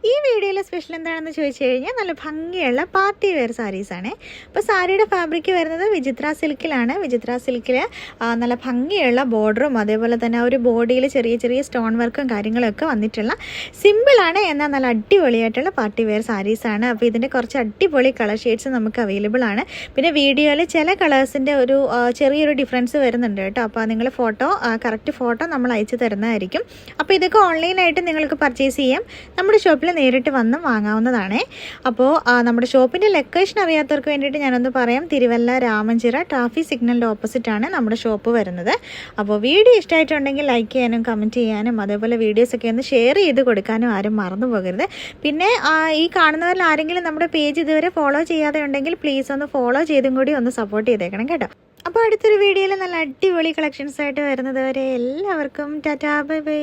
ഈ വീഡിയോയിലെ സ്പെഷ്യൽ എന്താണെന്ന് ചോദിച്ചു കഴിഞ്ഞാൽ നല്ല ഭംഗിയുള്ള പാർട്ടി വെയർ സാരീസാണ്. അപ്പോൾ സാരിയുടെ ഫാബ്രിക് വരുന്നത് വിചിത്ര സിൽക്കിലാണ്. വിചിത്ര സിൽക്കിൽ നല്ല ഭംഗിയുള്ള ബോർഡറും അതേപോലെ തന്നെ ഒരു ബോഡിയിൽ ചെറിയ ചെറിയ സ്റ്റോൺ വർക്കും കാര്യങ്ങളൊക്കെ വന്നിട്ടുള്ള സിമ്പിളാണ് എന്നാൽ നല്ല അടിപൊളിയായിട്ടുള്ള പാർട്ടി വെയർ സാരീസാണ്. അപ്പോൾ ഇതിൻ്റെ കുറച്ച് അടിപൊളി കളർ ഷെയ്ഡ്സ് നമുക്ക് അവൈലബിൾ ആണ്. പിന്നെ വീഡിയോയിൽ ചില കളേഴ്സിൻ്റെ ഒരു ചെറിയൊരു ഡിഫറൻസ് വരുന്നുണ്ട് കേട്ടോ. അപ്പോൾ നിങ്ങൾ കറക്റ്റ് ഫോട്ടോ നമ്മൾ അയച്ചു തരുന്നതായിരിക്കും. അപ്പോൾ ഇതൊക്കെ ഓൺലൈനായിട്ട് നിങ്ങൾക്ക് പർച്ചേസ് ചെയ്യാം. നമ്മുടെ ഷോപ്പിൽ നേരിട്ട് വന്ന് വാങ്ങാവുന്നതാണ്. അപ്പോൾ നമ്മുടെ ഷോപ്പിൻ്റെ ലൊക്കേഷൻ അറിയാത്തവർക്ക് വേണ്ടിയിട്ട് ഞാനൊന്ന് പറയാം. തിരുവല്ല രാമഞ്ചിറ ട്രാഫിക് സിഗ്നലിൻ്റെ ഓപ്പോസിറ്റാണ് നമ്മുടെ ഷോപ്പ് വരുന്നത്. അപ്പോൾ വീഡിയോ ഇഷ്ടമായിട്ടുണ്ടെങ്കിൽ ലൈക്ക് ചെയ്യാനും കമൻറ്റ് ചെയ്യാനും അതേപോലെ വീഡിയോസൊക്കെ ഒന്ന് ഷെയർ ചെയ്ത് കൊടുക്കാനും ആരും മറന്നു പോകരുത്. പിന്നെ ഈ കാണുന്നവരിൽ ആരെങ്കിലും നമ്മുടെ പേജ് ഇതുവരെ ഫോളോ ചെയ്യാതെ ഉണ്ടെങ്കിൽ പ്ലീസ് ഒന്ന് ഫോളോ ചെയ്തും കൂടി ഒന്ന് സപ്പോർട്ട് ചെയ്തേക്കണം കേട്ടോ. അപ്പോൾ അടുത്തൊരു വീഡിയോയിൽ നല്ല അടിപൊളി കളക്ഷൻസായിട്ട് വരുന്നത് വരെ എല്ലാവർക്കും ടാറ്റാ ബൈ ബൈ.